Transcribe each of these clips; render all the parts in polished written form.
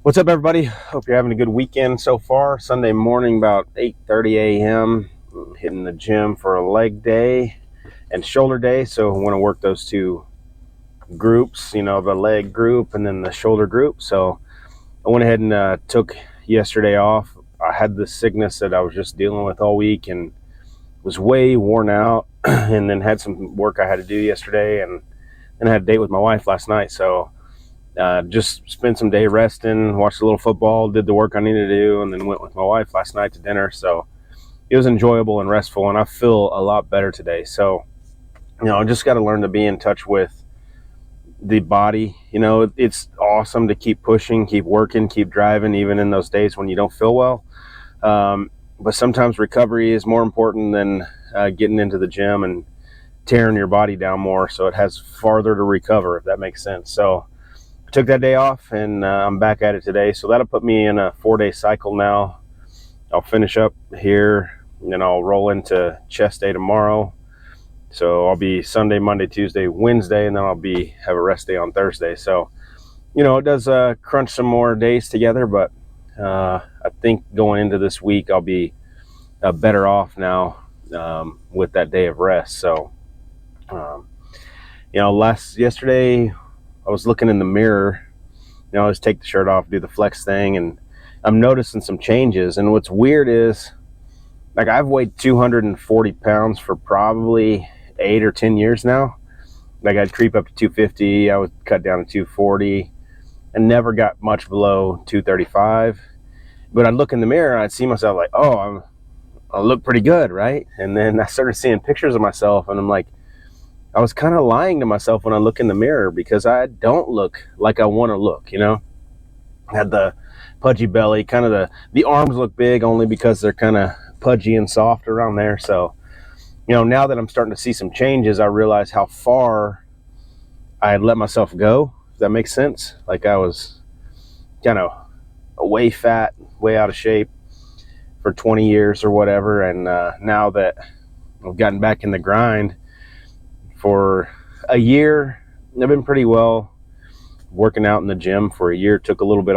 What's up, everybody? Hope you're having a good weekend so far. Sunday morning, about 8:30 a.m. Hitting the gym for a leg day and shoulder day. So I want to work those two groups, the leg group and then the shoulder group. So I went ahead and took yesterday off. I had this sickness that I was just dealing with all week and was way worn out, and then had some work I had to do yesterday, and then I had a date with my wife last night. So just spent some day resting, watched a little football, did the work I needed to do, and then went with my wife last night to dinner. So it was enjoyable and restful, and I feel a lot better today. So, I just got to learn to be in touch with the body. It's awesome to keep pushing, keep working, keep driving, even in those days when you don't feel well. But sometimes recovery is more important than getting into the gym and tearing your body down more, so it has farther to recover, if that makes sense. So I took that day off, and I'm back at it today. So that'll put me in a 4-day cycle now. I'll finish up here, and then I'll roll into chest day tomorrow. So I'll be Sunday, Monday, Tuesday, Wednesday, and then I'll have a rest day on Thursday. So, it does crunch some more days together, but I think going into this week, I'll be better off now with that day of rest. So, yesterday, I was looking in the mirror, I always take the shirt off, do the flex thing, and I'm noticing some changes. And what's weird is, I've weighed 240 pounds for probably 8 or 10 years now. I'd creep up to 250, I would cut down to 240, and never got much below 235. But I'd look in the mirror and I'd see myself like, oh, I look pretty good, right? And then I started seeing pictures of myself, and I'm like, I was kind of lying to myself when I look in the mirror, because I don't look like I want to look, I had the pudgy belly, kind of the arms look big only because they're kind of pudgy and soft around there. So, now that I'm starting to see some changes, I realize how far I had let myself go, if that makes sense. I was kind of way fat, way out of shape for 20 years or whatever. And now that I've gotten back in the grind, for a year, I've been pretty well working out in the gym for a year. Took a little bit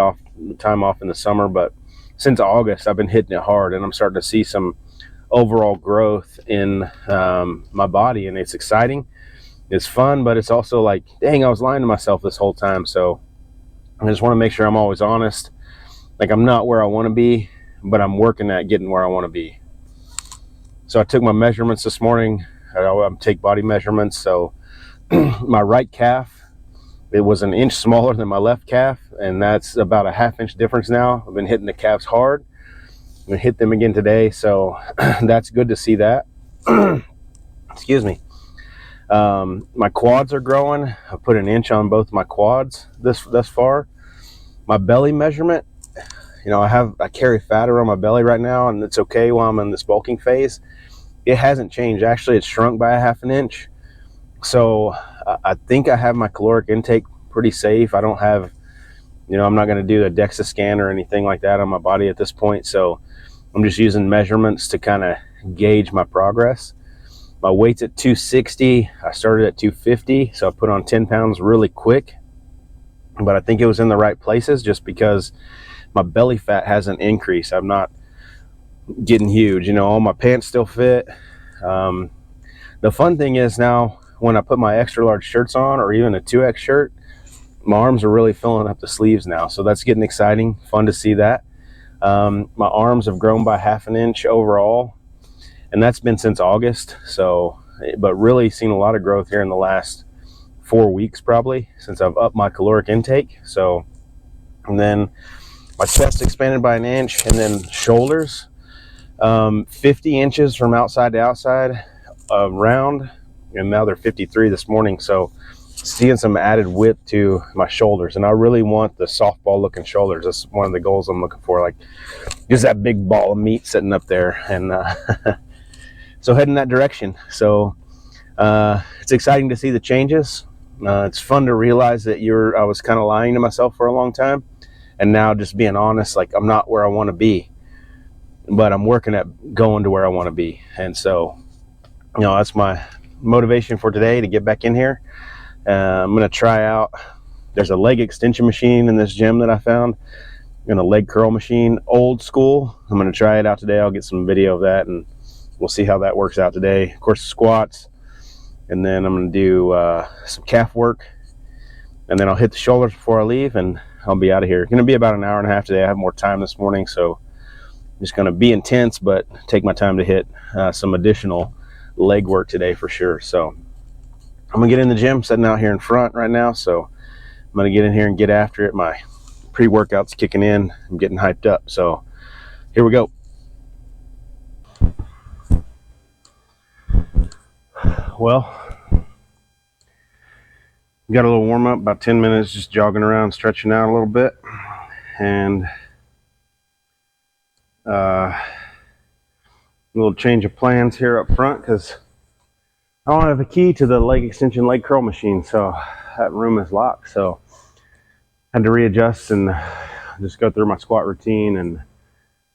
time off in the summer, but since August, I've been hitting it hard, and I'm starting to see some overall growth in my body, and it's exciting. It's fun, but it's also like, dang, I was lying to myself this whole time. So I just want to make sure I'm always honest. I'm not where I want to be, but I'm working at getting where I want to be. So I took my measurements this morning. I take body measurements. So my right calf, it was an inch smaller than my left calf, and that's about a half-inch difference now. I've been hitting the calves hard. I'm going to hit them again today, so that's good to see that. Excuse me. My quads are growing. I put an inch on both my quads thus far. My belly measurement, I carry fat around my belly right now, and it's okay while I'm in this bulking phase. It hasn't changed. Actually, it's shrunk by a half an inch. So I think I have my caloric intake pretty safe. I don't have, I'm not going to do a DEXA scan or anything like that on my body at this point. So I'm just using measurements to kind of gauge my progress. My weight's at 260. I started at 250, so I put on 10 pounds really quick. But I think it was in the right places, just because my belly fat hasn't increased. I'm not getting huge. All my pants still fit. The fun thing is, now when I put my extra large shirts on, or even a 2X shirt, my arms are really filling up the sleeves now. So that's getting exciting. Fun to see that. My arms have grown by half an inch overall, and that's been since August. So, but really seen a lot of growth here in the last 4 weeks, probably, since I've upped my caloric intake. So, and then my chest expanded by an inch, and then shoulders, 50 inches from outside to outside, round, and now they're 53 this morning. So seeing some added width to my shoulders, and I really want the softball looking shoulders. That's one of the goals I'm looking for, just that big ball of meat sitting up there. And so heading that direction. So it's exciting to see the changes. It's fun to realize that I was kind of lying to myself for a long time, and now just being honest, I'm not where I want to be, but I'm working at going to where I want to be. And so, that's my motivation for today, to get back in here. I'm going to try out, there's a leg extension machine in this gym that I found. in a leg curl machine, old school. I'm going to try it out today. I'll get some video of that and we'll see how that works out today. Of course, squats, and then I'm going to do some calf work, and then I'll hit the shoulders before I leave, and I'll be out of here. It's going to be about an hour and a half today. I have more time this morning, so I'm just going to be intense, but take my time to hit some additional leg work today for sure. So I'm going to get in the gym, sitting out here in front right now, so I'm going to get in here and get after it. My pre-workout's kicking in. I'm getting hyped up, so here we go. Well, got a little warm up, about 10 minutes, just jogging around, stretching out a little bit, and a little change of plans here up front because I don't have a key to the leg extension leg curl machine, so that room is locked. So I had to readjust and just go through my squat routine and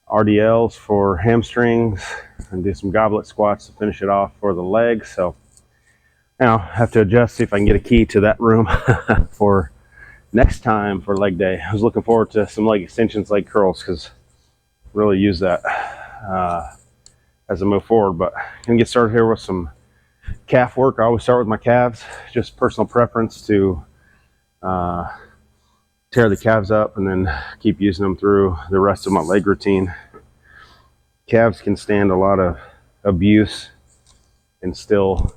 RDLs for hamstrings and do some goblet squats to finish it off for the legs. So now I have to adjust, see if I can get a key to that room for next time for leg day. I was looking forward to some leg extensions, leg curls, because really use that as I move forward. But I'm gonna get started here with some calf work. I always start with my calves, just personal preference to tear the calves up and then keep using them through the rest of my leg routine. Calves can stand a lot of abuse and still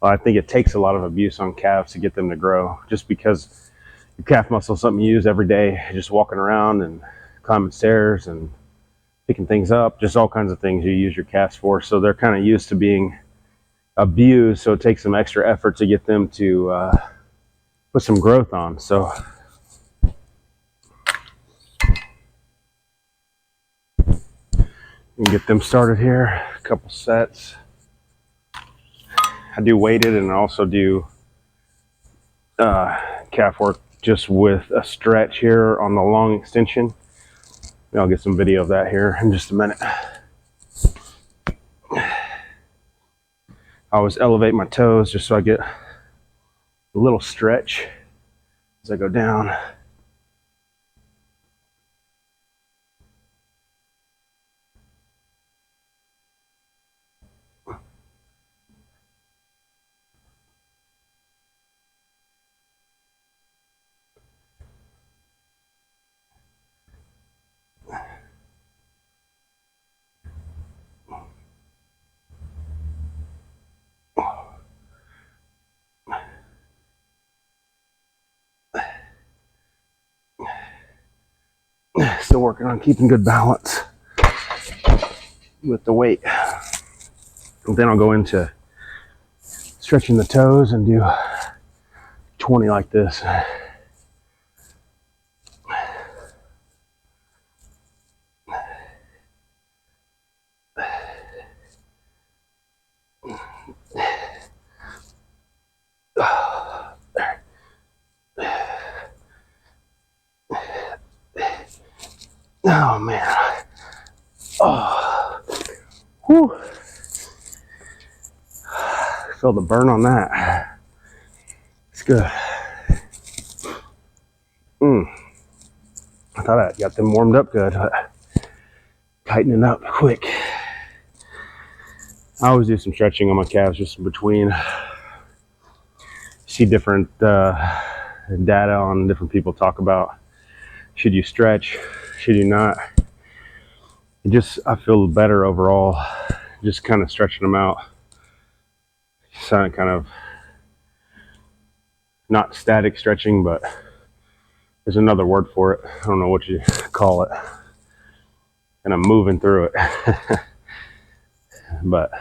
I think it takes a lot of abuse on calves to get them to grow, just because your calf muscle is something you use every day, just walking around and climbing stairs and picking things up, just all kinds of things you use your calves for. So they're kind of used to being abused, so it takes some extra effort to get them to put some growth on. So and get them started here, a couple sets. I do weighted and I also do calf work just with a stretch here on the long extension. I'll get some video of that here in just a minute. I always elevate my toes just so I get a little stretch as I go down. Still working on keeping good balance with the weight. And then I'll go into stretching the toes and do 20 like this. Oh man. Oh. Whew. Feel the burn on that. It's good. I thought I got them warmed up good, but tightening up quick. I always do some stretching on my calves just in between. See different data on different people talk about, should you stretch, should you not? I feel better overall just kind of stretching them out. Kind of not static stretching, but there's another word for it. I don't know what you call it. And I'm moving through it. But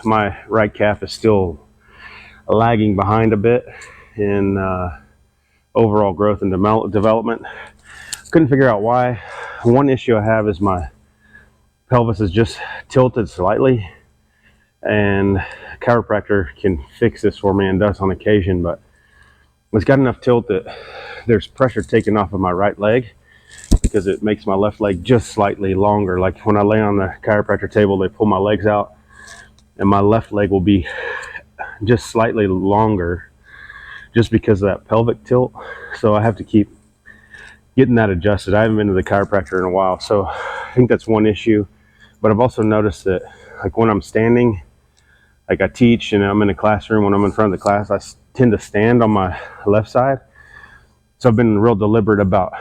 my right calf is still lagging behind a bit in overall growth and development. Couldn't figure out why. One issue I have is my pelvis is just tilted slightly, and a chiropractor can fix this for me and does on occasion, but it's got enough tilt that there's pressure taken off of my right leg because it makes my left leg just slightly longer. Like when I lay on the chiropractor table, they pull my legs out and my left leg will be just slightly longer, just because of that pelvic tilt. So I have to keep getting that adjusted. I haven't been to the chiropractor in a while, so I think that's one issue. But I've also noticed that, like, when I'm standing, like I teach and I'm in a classroom, when I'm in front of the class, I tend to stand on my left side. So I've been real deliberate about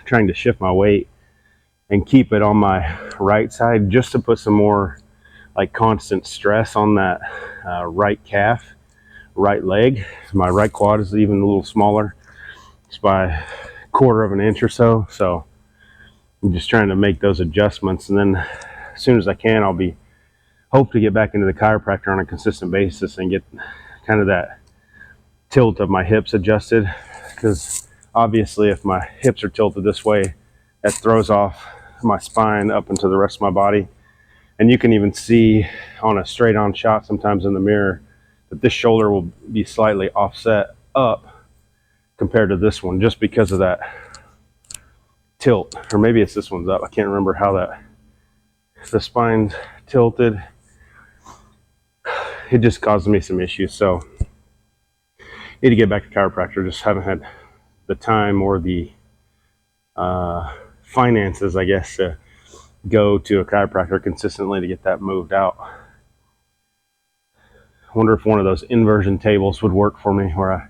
trying to shift my weight and keep it on my right side, just to put some more like constant stress on that right calf, right leg. My right quad is even a little smaller. It's by a quarter of an inch or so. So I'm just trying to make those adjustments, and then as soon as I can, hope to get back into the chiropractor on a consistent basis and get kind of that tilt of my hips adjusted, because obviously if my hips are tilted this way, that throws off my spine up into the rest of my body. And you can even see on a straight on shot sometimes in the mirror that this shoulder will be slightly offset up compared to this one, just because of that tilt. Or maybe it's this one's up. I can't remember how the spine's tilted. It just caused me some issues. So need to get back to chiropractor. Just haven't had the time or the finances, I guess, to go to a chiropractor consistently to get that moved out. I wonder if one of those inversion tables would work for me, where I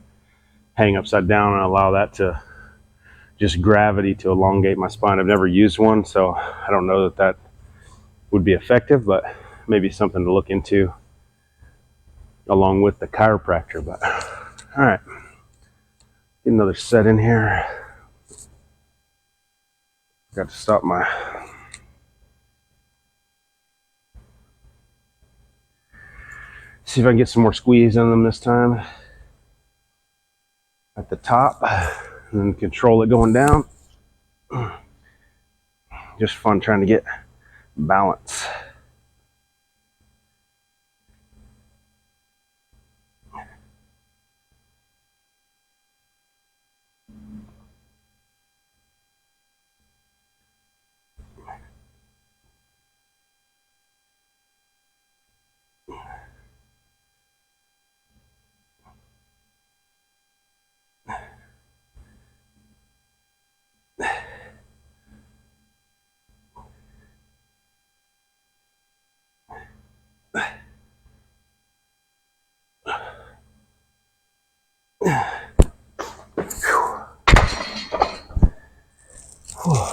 hang upside down and allow that to just gravity to elongate my spine. I've never used one, so I don't know that would be effective, but maybe something to look into along with the chiropractor. But all right, get another set in here. Got to stop my see if I can get some more squeeze in them this time at the top, and then control it going down. Just fun trying to get balance.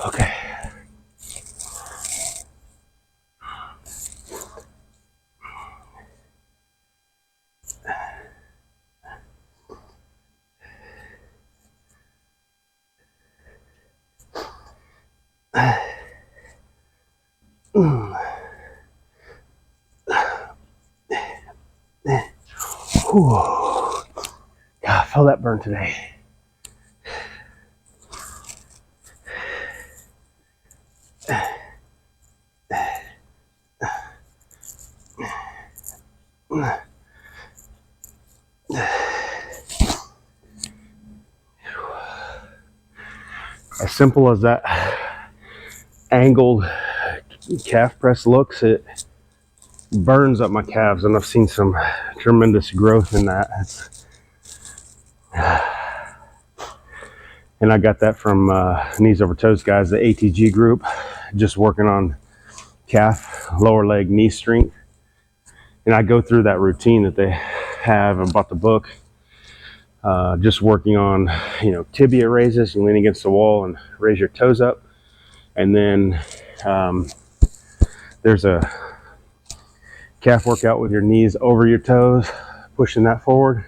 Okay. God, I felt that burn today. As simple as that angled calf press looks, it burns up my calves, and I've seen some tremendous growth in that. And I got that from Knees Over Toes guys, the ATG group, just working on calf, lower leg, knee strength. And I go through that routine that they have. I bought the book, just working on, tibia raises. You lean against the wall and raise your toes up. And then there's a calf workout with your knees over your toes, pushing that forward.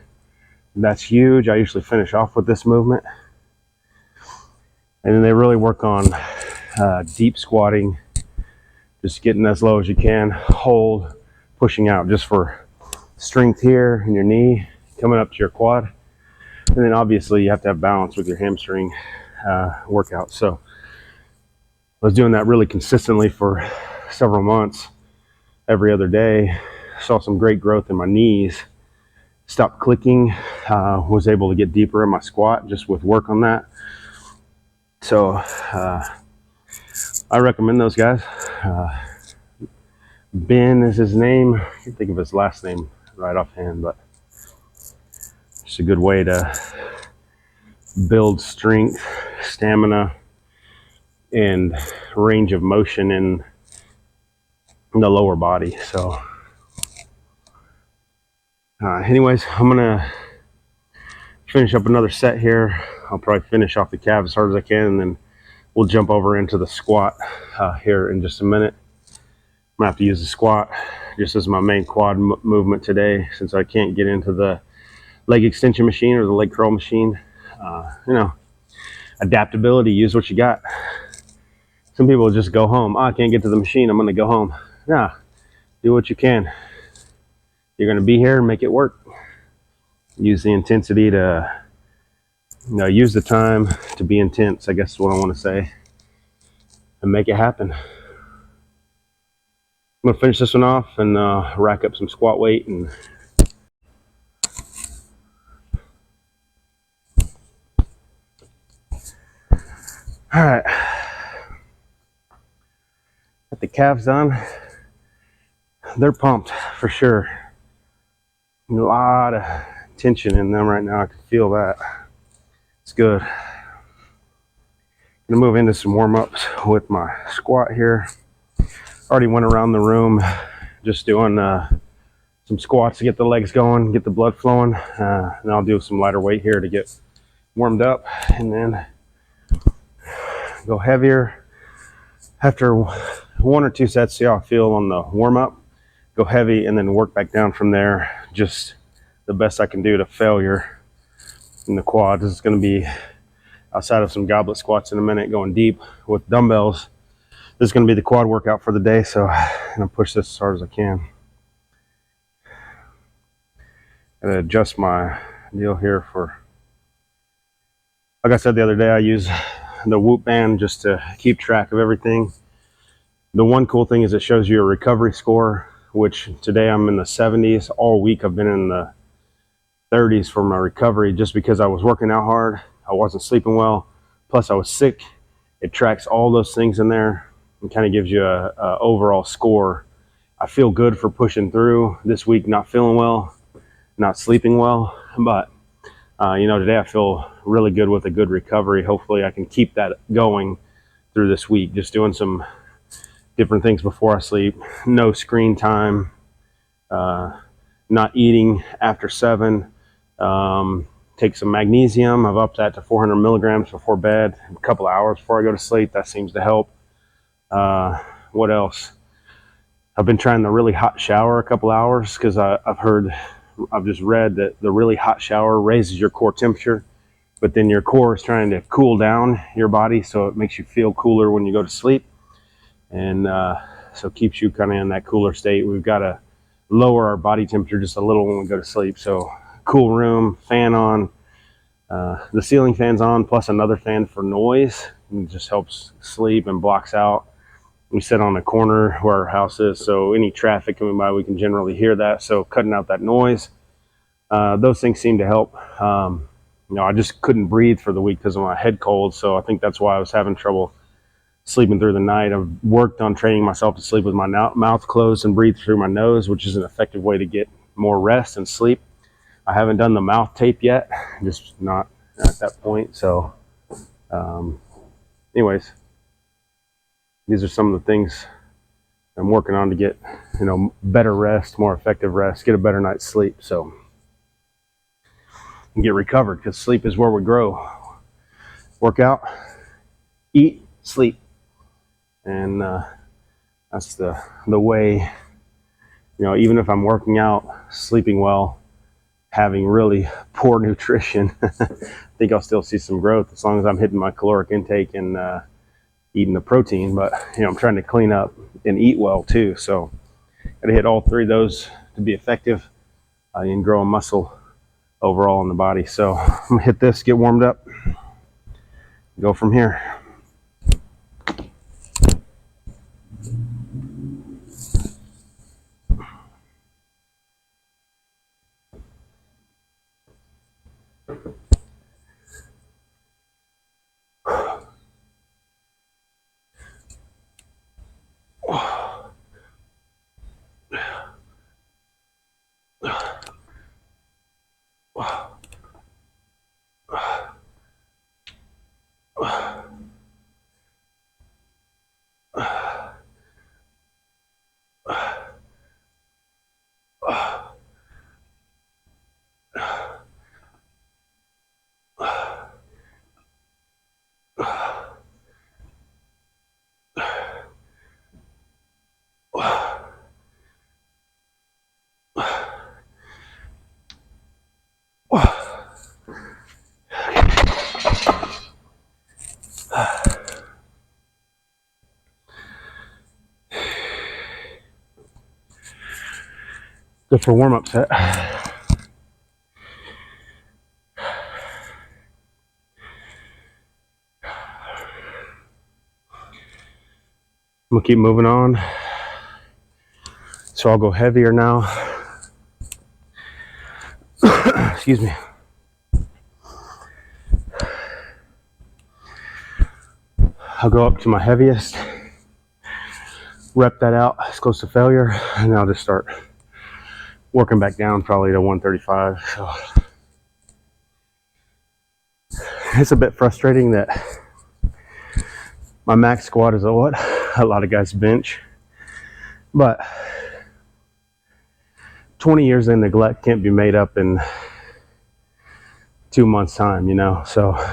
That's huge. I usually finish off with this movement. And then they really work on deep squatting, just getting as low as you can, hold, pushing out, just for strength here in your knee, coming up to your quad. And then obviously you have to have balance with your hamstring workout. So I was doing that really consistently for several months, every other day. Saw some great growth in my knees, stopped clicking, was able to get deeper in my squat just with work on that. So I recommend those guys. Ben is his name. I can't think of his last name right offhand, but It's a good way to build strength, stamina, and range of motion in the lower body. So anyways, I'm gonna finish up another set here. I'll probably finish off the calves as hard as I can, and then we'll jump over into the squat here in just a minute. I'm gonna have to use the squat just as my main quad movement today, since I can't get into the leg extension machine or the leg curl machine. You know, adaptability, use what you got. Some people just go home. I can't get to the machine, I'm gonna go home. Yeah, do what you can. You're gonna be here, make it work. Use the intensity to, use the time to be intense, I guess is what I want to say, and make it happen. I'm gonna finish this one off and rack up some squat weight. And all right, got the calves done. They're pumped for sure. A lot of tension in them right now. I can feel that. It's good. I'm gonna move into some warm-ups with my squat here. Already went around the room just doing some squats to get the legs going, get the blood flowing. And I'll do some lighter weight here to get warmed up, and then go heavier after 1 or 2 sets. See how I feel on the warm-up. Go heavy and then work back down from there. Just the best I can do to failure in the quads. This is going to be outside of some goblet squats in a minute, going deep with dumbbells. This is going to be the quad workout for the day, so I'm going to push this as hard as I can. I'm going to adjust my deal here for, like I said the other day, I use the Whoop band just to keep track of everything. The one cool thing is it shows you a recovery score, which today I'm in the 70s. All week I've been in the 30s for my recovery, just because I was working out hard, I wasn't sleeping well, plus I was sick. It tracks all those things in there and kind of gives you a overall score. I feel good for pushing through this week, not feeling well, not sleeping well, but today I feel really good with a good recovery. Hopefully I can keep that going through this week, just doing some different things before I sleep. No screen time, not eating after 7. Take some magnesium. I've upped that to 400 milligrams before bed, a couple of hours before I go to sleep. That seems to help. What else? I've been trying the really hot shower a couple hours, because I've just read that the really hot shower raises your core temperature, but then your core is trying to cool down your body, so it makes you feel cooler when you go to sleep. And so keeps you kind of in that cooler state. We've got to lower our body temperature just a little when we go to sleep. So cool room, fan on, the ceiling fan's on, plus another fan for noise. It just helps sleep and blocks out. We sit on a corner where our house is, so any traffic coming by, we can generally hear that. So cutting out that noise, those things seem to help. I just couldn't breathe for the week because of my head cold. So I think that's why I was having trouble sleeping through the night. I've worked on training myself to sleep with my mouth closed and breathe through my nose, which is an effective way to get more rest and sleep. I haven't done the mouth tape yet, just not at that point. So anyways, these are some of the things I'm working on to get, better rest, more effective rest, get a better night's sleep, so and get recovered, because sleep is where we grow. Work out, eat, sleep. And that's the way, even if I'm working out, sleeping well, having really poor nutrition, I think I'll still see some growth as long as I'm hitting my caloric intake and eating the protein. But I'm trying to clean up and eat well too, so gotta hit all 3 of those to be effective in growing muscle overall in the body. So I'm gonna hit this, get warmed up, go from here. Good for warm-up set. I'm gonna keep moving on. So I'll go heavier now. Excuse me. I'll go up to my heaviest, rep that out as close to failure, and I'll just start working back down probably to 135. So it's a bit frustrating that my max squat is what a lot of guys bench, but 20 years of neglect can't be made up in 2 months time, you know. So I'm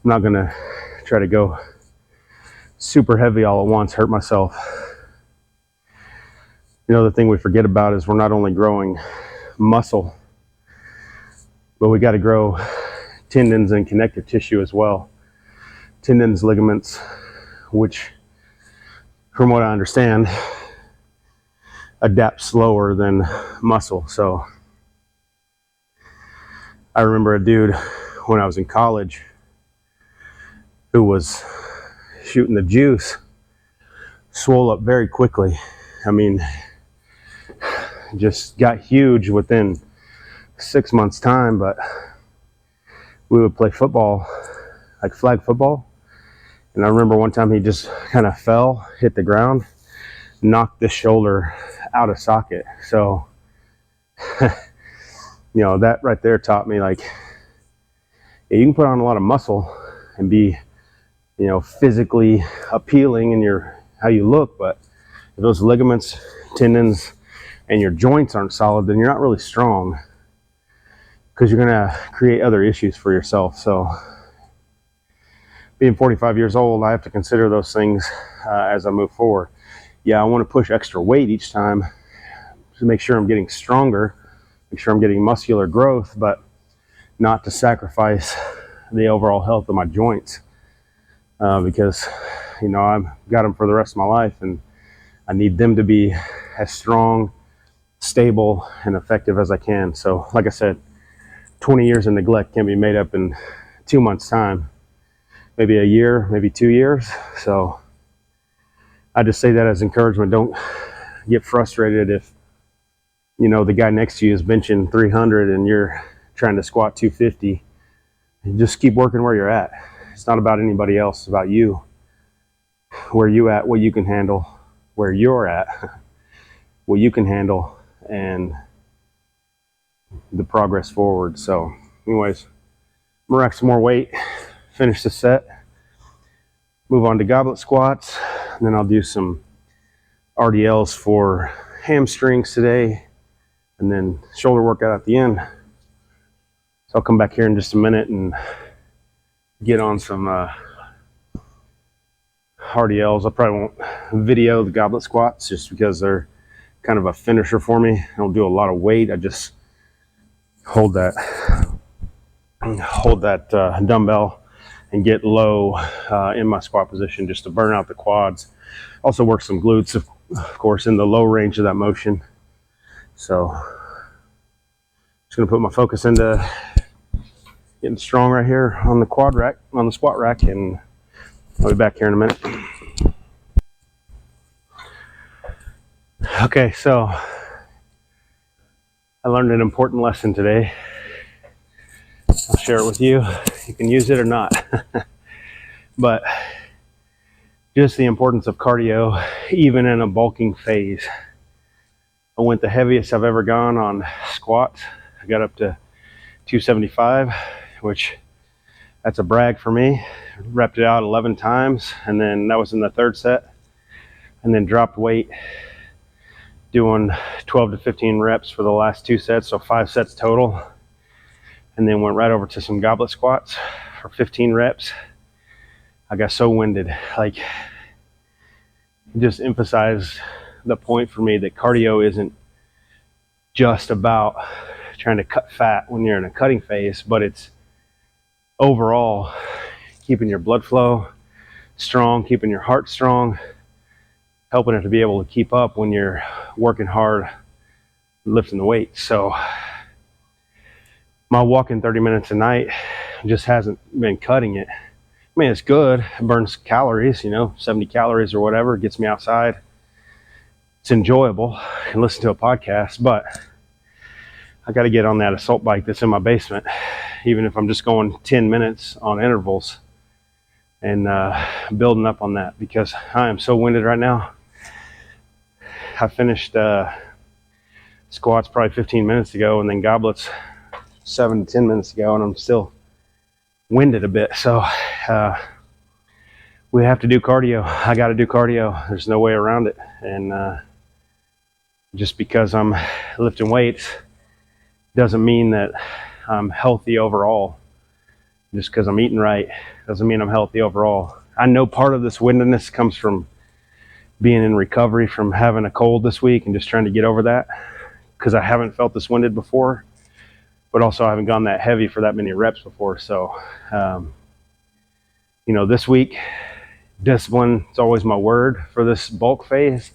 not gonna try to go super heavy all at once, hurt myself. You know, the thing we forget about is we're not only growing muscle, but we got to grow tendons and connective tissue as well. Tendons, ligaments, which from what I understand adapt slower than muscle. So I remember a dude when I was in college who was shooting the juice, swole up very quickly. I mean, just got huge within 6 months time. But we would play football, like flag football, and I remember one time he just kind of fell, hit the ground, knocked the shoulder out of socket. So you know, that right there taught me, like, yeah, you can put on a lot of muscle and be, you know, physically appealing in your how you look, but if those ligaments, tendons, and your joints aren't solid, then you're not really strong, because you're gonna create other issues for yourself. So being 45 years old, I have to consider those things as I move forward. Yeah, I want to push extra weight each time to make sure I'm getting stronger, make sure I'm getting muscular growth, but not to sacrifice the overall health of my joints, because, you know, I've got them for the rest of my life, and I need them to be as strong, stable, and effective as I can. So like I said, 20 years of neglect can be made up in 2 months time, maybe a year, maybe 2 years. So I just say that as encouragement. Don't get frustrated if, you know, the guy next to you is benching 300 and you're trying to squat 250. And just keep working where you're at. It's not about anybody else, it's about you. Where you at, what you can handle, where you're at, what you can handle, and the progress forward. So anyways, I'm gonna rack some more weight, finish the set, move on to goblet squats, and then I'll do some RDLs for hamstrings today, and then shoulder workout at the end. So I'll come back here in just a minute and get on some RDLs. I probably won't video the goblet squats just because they're kind of a finisher for me. I don't do a lot of weight. I just hold that dumbbell and get low in my squat position just to burn out the quads. Also work some glutes, of course, in the low range of that motion. So just gonna put my focus into getting strong right here on the quad rack, on the squat rack, and I'll be back here in a minute. Okay, so I learned an important lesson today. I'll share it with you. You can use it or not. But just the importance of cardio, even in a bulking phase. I went the heaviest I've ever gone on squats. I got up to 275, which that's a brag for me. Repped it out 11 times, and then that was in the third set. And then dropped weight, doing 12 to 15 reps for the last 2 sets, so 5 sets total. And then went right over to some goblet squats for 15 reps. I got so winded. Like, just emphasized the point for me that cardio isn't just about trying to cut fat when you're in a cutting phase, but it's overall keeping your blood flow strong, keeping your heart strong, helping it to be able to keep up when you're working hard, lifting the weight. So my walking 30 minutes a night just hasn't been cutting it. I mean, it's good. It burns calories, 70 calories or whatever. It gets me outside. It's enjoyable. And listen to a podcast, but I got to get on that assault bike that's in my basement, even if I'm just going 10 minutes on intervals and building up on that, because I am so winded right now. I finished squats probably 15 minutes ago, and then goblets 7 to 10 minutes ago, and I'm still winded a bit. So we have to do cardio. I got to do cardio. There's no way around it. And just because I'm lifting weights doesn't mean that I'm healthy overall. Just because I'm eating right doesn't mean I'm healthy overall. I know part of this windedness comes from being in recovery from having a cold this week and just trying to get over that, because I haven't felt this winded before, but also I haven't gone that heavy for that many reps before. So, this week, discipline is always my word for this bulk phase.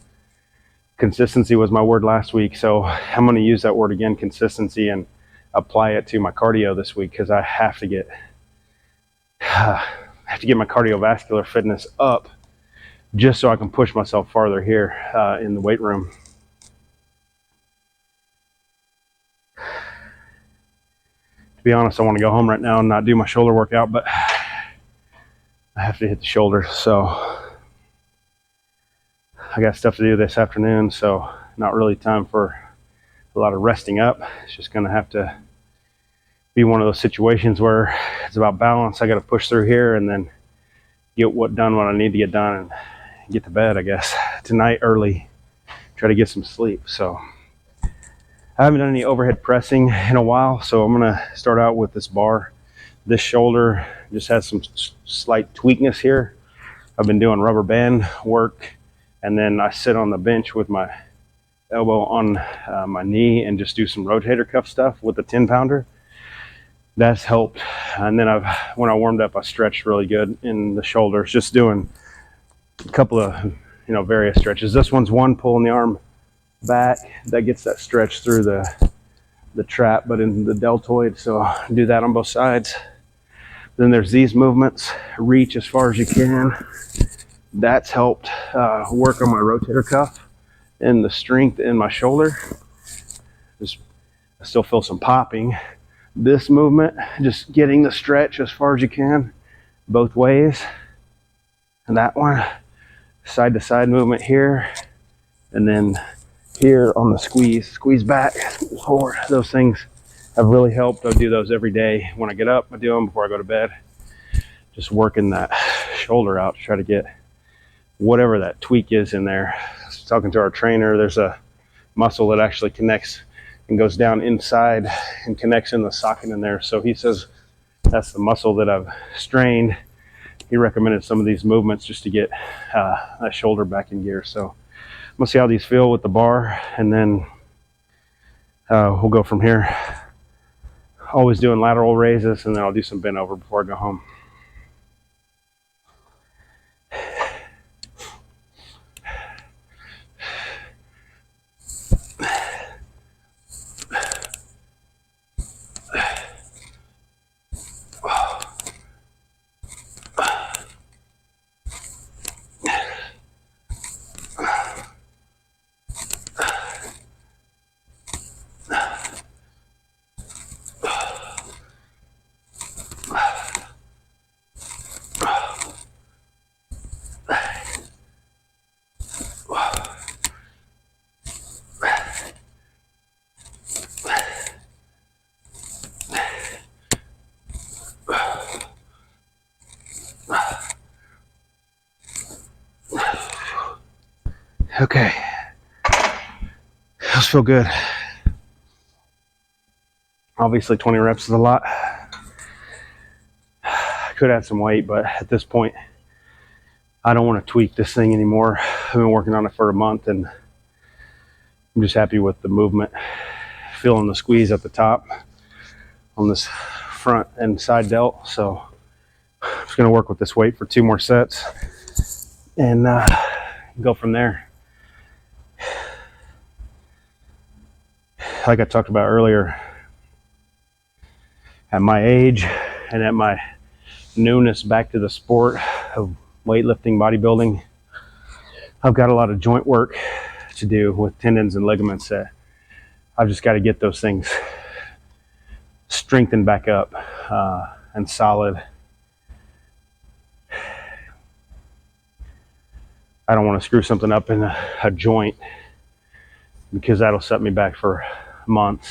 Consistency was my word last week. So I'm going to use that word again, consistency, and apply it to my cardio this week, because I have to get my cardiovascular fitness up just so I can push myself farther here in the weight room. To be honest, I want to go home right now and not do my shoulder workout, but I have to hit the shoulder. So I got stuff to do this afternoon, so not really time for a lot of resting up. It's just going to have to be one of those situations where it's about balance. I got to push through here and then get what I need to get done and get to bed, I guess, tonight early. Try to get some sleep. So I haven't done any overhead pressing in a while, so I'm going to start out with this bar. This shoulder just has some slight tweakness here. I've been doing rubber band work, and then I sit on the bench with my elbow on my knee and just do some rotator cuff stuff with the 10-pounder. That's helped. And then when I warmed up, I stretched really good in the shoulders, just doing a couple of various stretches. This one's one, pulling the arm back. That gets that stretch through the trap, but in the deltoid. So do that on both sides. Then there's these movements. Reach as far as you can. That's helped work on my rotator cuff and the strength in my shoulder. I still feel some popping. This movement, just getting the stretch as far as you can, both ways. And that one, side to side movement here, and then here on the squeeze back, forward. Those things have really helped. I do those every day. When I get up, I do them before I go to bed. Just working that shoulder out to try to get whatever that tweak is in there. I was talking to our trainer, there's a muscle that actually connects and goes down inside and connects in the socket in there. So he says that's the muscle that I've strained. He recommended some of these movements just to get that shoulder back in gear. So I'm gonna see how these feel with the bar, and then we'll go from here. Always doing lateral raises, and then I'll do some bent over before I go home. Okay, those feel good. Obviously 20 reps is a lot. I could add some weight, but at this point I don't want to tweak this thing anymore. I've been working on it for a month, and I'm just happy with the movement. Feeling the squeeze at the top on this front and side delt. So I'm just going to work with this weight for 2 more sets and go from there. Like I talked about earlier, at my age and at my newness back to the sport of weightlifting, bodybuilding, I've got a lot of joint work to do with tendons and ligaments that I've just got to get those things strengthened back up and solid. I don't want to screw something up in a joint because that'll set me back for months.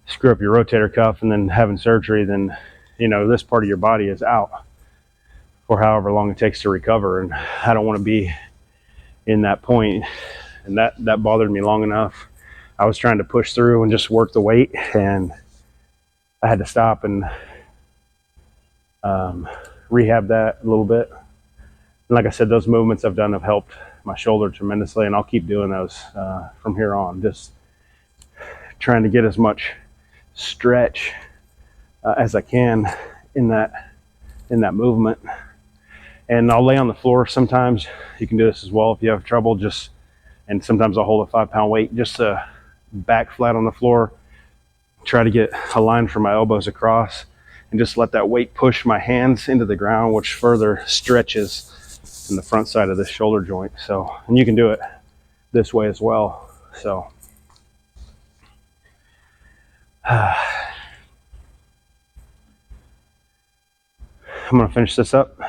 Screw up your rotator cuff and then having surgery, then this part of your body is out for however long it takes to recover, and I don't want to be in that point. And that bothered me long enough. I was trying to push through and just work the weight, and I had to stop and rehab that a little bit. And like I said, those movements I've done have helped my shoulder tremendously, and I'll keep doing those from here on, just trying to get as much stretch as I can in that movement. And I'll lay on the floor sometimes. You can do this as well if you have trouble, and sometimes I'll hold a 5-pound weight just back flat on the floor, try to get a line from my elbows across, and just let that weight push my hands into the ground, which further stretches in the front side of this shoulder joint. So, and you can do it this way as well. So I'm going to finish this up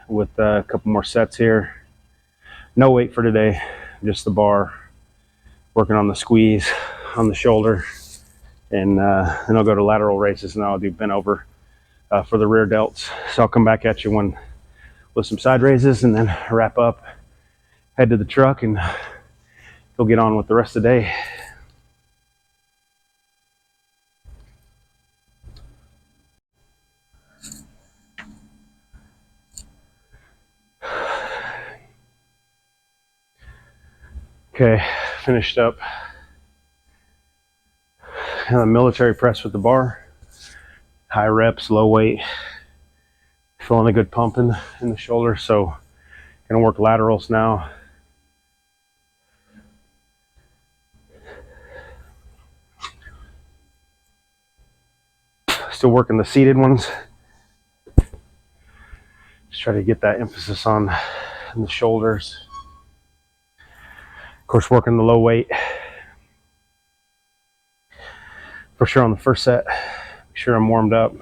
with a couple more sets here. No weight for today, just the bar, working on the squeeze on the shoulder, and then I'll go to lateral raises, and I'll do bent over for the rear delts. So I'll come back at you with some side raises, and then wrap up, head to the truck, and go get on with the rest of the day. Okay, finished up military press with the bar, high reps, low weight, feeling a good pump in the shoulder. So gonna work laterals now. Still working the seated ones. Just try to get that emphasis on the shoulders. Of course, working the low weight for sure on the first set. Make sure I'm warmed up,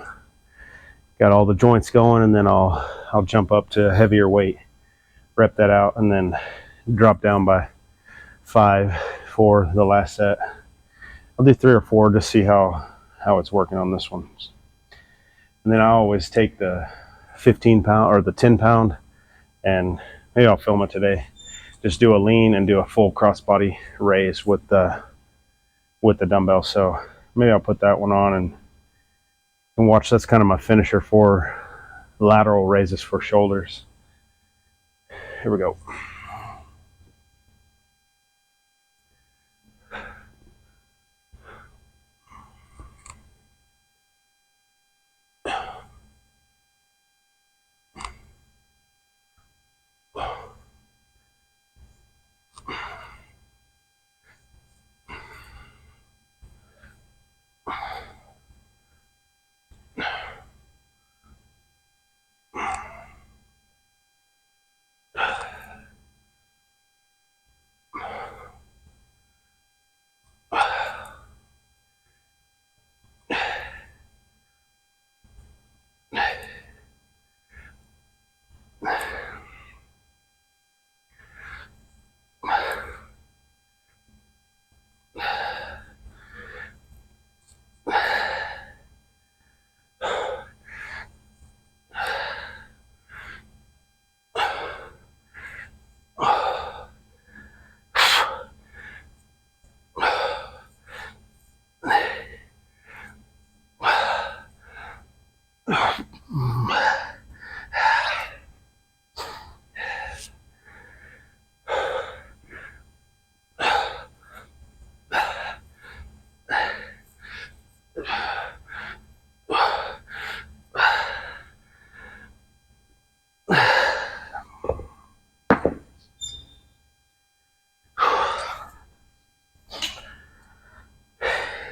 got all the joints going, and then I'll jump up to a heavier weight, rep that out, and then drop down by 5 for the last set. I'll do 3 or 4 to see how it's working on this one. And then I always take the 15-pound or the 10-pound, and maybe I'll film it today. Just do a lean and do a full crossbody raise with the dumbbell. So maybe I'll put that one on and watch. That's kind of my finisher for lateral raises for shoulders. Here we go.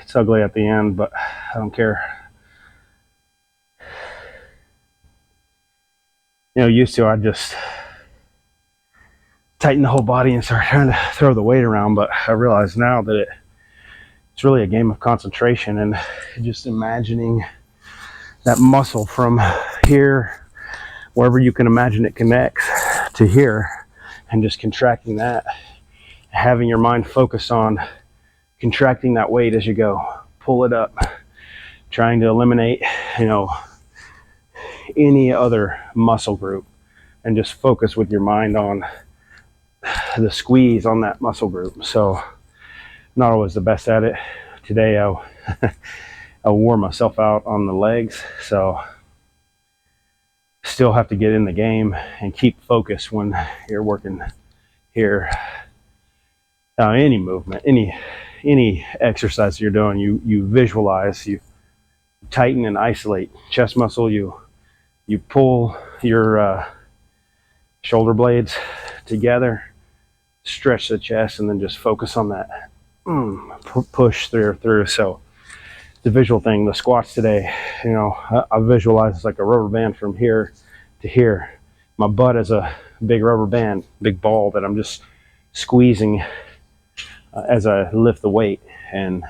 It's ugly at the end, but I don't care. You know, used to, I'd just tighten the whole body and start trying to throw the weight around, but I realize now that it's really a game of concentration and just imagining that muscle from here, wherever you can imagine it connects, to here, and just contracting that, having your mind focus on contracting that weight as you go, pull it up, trying to eliminate, you know, any other muscle group, and just focus with your mind on the squeeze on that muscle group. So not always the best at it. Today I wore myself out on the legs, so still have to get in the game and keep focus when you're working here. Any movement, any exercise you're doing, you visualize, you tighten and isolate chest muscle, you pull your shoulder blades together, stretch the chest, and then just focus on that push through. So the visual thing, the squats today, you know, I visualize it's like a rubber band from here to here. My butt is a big rubber band, big ball that I'm just squeezing as I lift the weight, and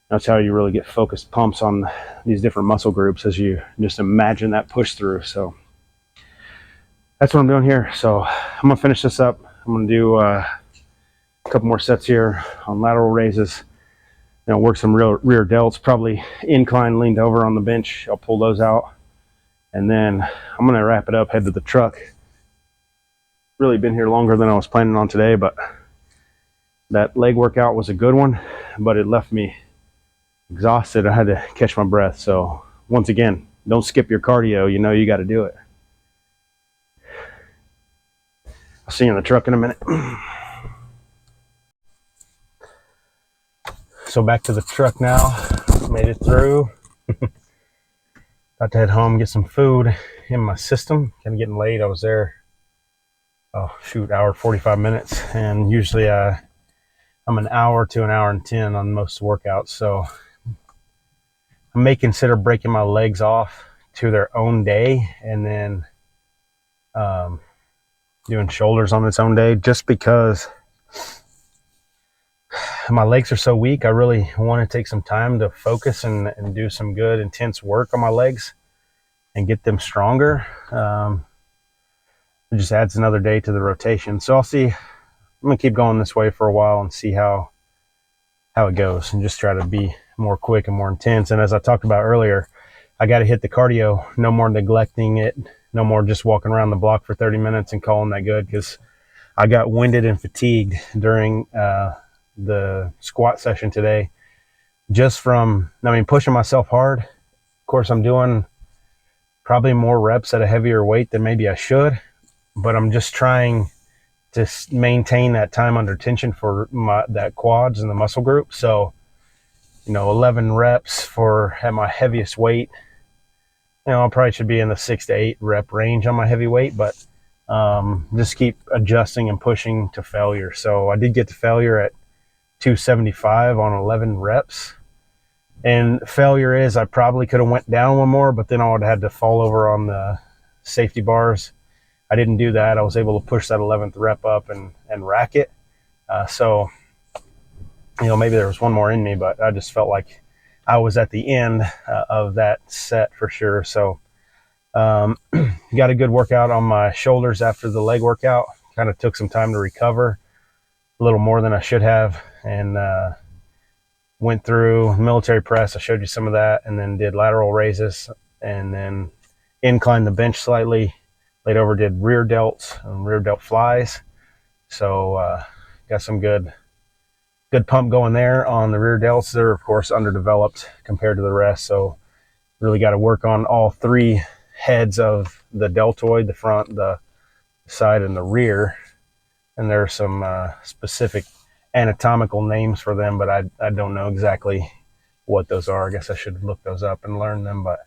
that's how you really get focused pumps on these different muscle groups, as you just imagine that push through. So that's what I'm doing here. So I'm gonna finish this up. I'm gonna do a couple more sets here on lateral raises. You know, work some rear delts, probably incline leaned over on the bench. I'll pull those out, and then I'm gonna wrap it up, head to the truck. Really been here longer than I was planning on today, but that leg workout was a good one, but it left me exhausted. I had to catch my breath. So once again, don't skip your cardio. You know you got to do it. I'll see you in the truck in a minute. So back to the truck now. Made it through. About to head home, get some food in my system. Kind of getting late. I was there, hour 45 minutes, and usually I'm an hour to an hour and 10 on most workouts. So I may consider breaking my legs off to their own day, and then doing shoulders on its own day, just because my legs are so weak. I really want to take some time to focus and do some good intense work on my legs and get them stronger. It just adds another day to the rotation. So I'll see. I'm gonna keep going this way for a while and see how it goes, and just try to be more quick and more intense. And as I talked about earlier, I got to hit the cardio. No more neglecting it. No more just walking around the block for 30 minutes and calling that good, because I got winded and fatigued during the squat session today, just from, pushing myself hard. Of course, I'm doing probably more reps at a heavier weight than maybe I should, but I'm just trying to maintain that time under tension for that quads and the muscle group. So, 11 reps at my heaviest weight. I probably should be in the 6 to 8 rep range on my heavy weight, but just keep adjusting and pushing to failure. So I did get to failure at 275 on 11 reps. And failure is, I probably could have went down one more, but then I would have had to fall over on the safety bars. I didn't do that. I was able to push that 11th rep up and rack it. So maybe there was one more in me, but I just felt like I was at the end of that set for sure. So got a good workout on my shoulders after the leg workout. Kind of took some time to recover, a little more than I should have, and went through military press. I showed you some of that, and then did lateral raises, and then inclined the bench slightly, laid over, did rear delts and rear delt flies. So got some good pump going there on the rear delts. They're of course underdeveloped compared to the rest, so really got to work on all three heads of the deltoid: the front, the side, and the rear. And there are some specific anatomical names for them, but I don't know exactly what those are. I guess I should look those up and learn them, but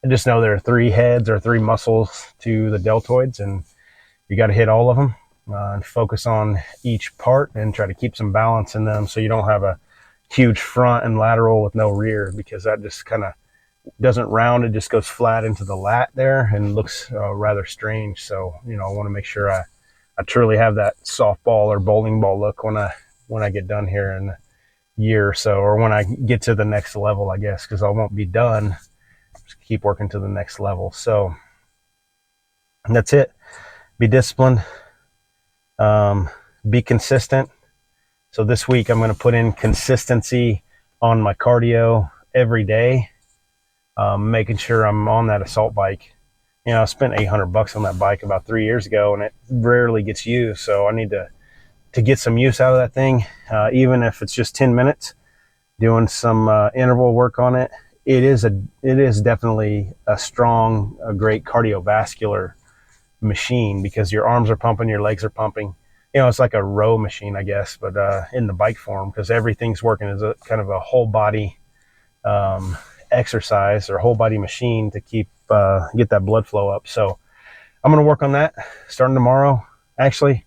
I just know there are 3 heads or 3 muscles to the deltoids, and you got to hit all of them and focus on each part and try to keep some balance in them, so you don't have a huge front and lateral with no rear, because that just kind of doesn't round. It just goes flat into the lat there and looks rather strange. So, you know, I want to make sure I truly have that softball or bowling ball look when I get done here in a year or so, or when I get to the next level, I guess, because I won't be done. Just keep working to the next level. So that's it. Be disciplined. Be consistent. So this week I'm going to put in consistency on my cardio every day, making sure I'm on that assault bike. You know, I spent $800 on that bike about 3 years ago, and it rarely gets used. So I need to get some use out of that thing, even if it's just 10 minutes, doing some interval work on it. It is definitely a great cardiovascular machine, because your arms are pumping, your legs are pumping. You know, it's like a row machine, I guess, but in the bike form, because everything's working as a kind of a whole body exercise, or whole body machine to get that blood flow up. So I'm going to work on that starting tomorrow. Actually,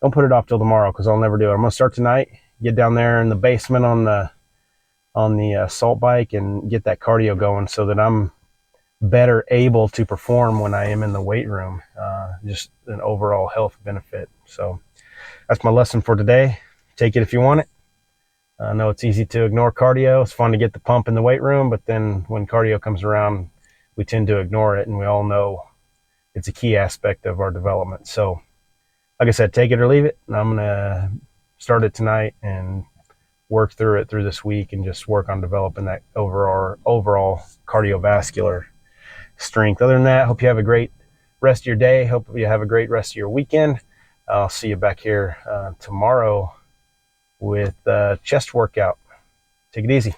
don't put it off till tomorrow, because I'll never do it. I'm going to start tonight, get down there in the basement on the assault bike and get that cardio going, so that I'm better able to perform when I am in the weight room. Just an overall health benefit. So that's my lesson for today. Take it if you want it. I know it's easy to ignore cardio. It's fun to get the pump in the weight room, but then when cardio comes around, we tend to ignore it, and we all know it's a key aspect of our development. So like I said, take it or leave it. And I'm going to start it tonight and work through it through this week, and just work on developing that overall cardiovascular strength. Other than that, hope you have a great rest of your day. Hope you have a great rest of your weekend. I'll see you back here tomorrow with chest workout. Take it easy.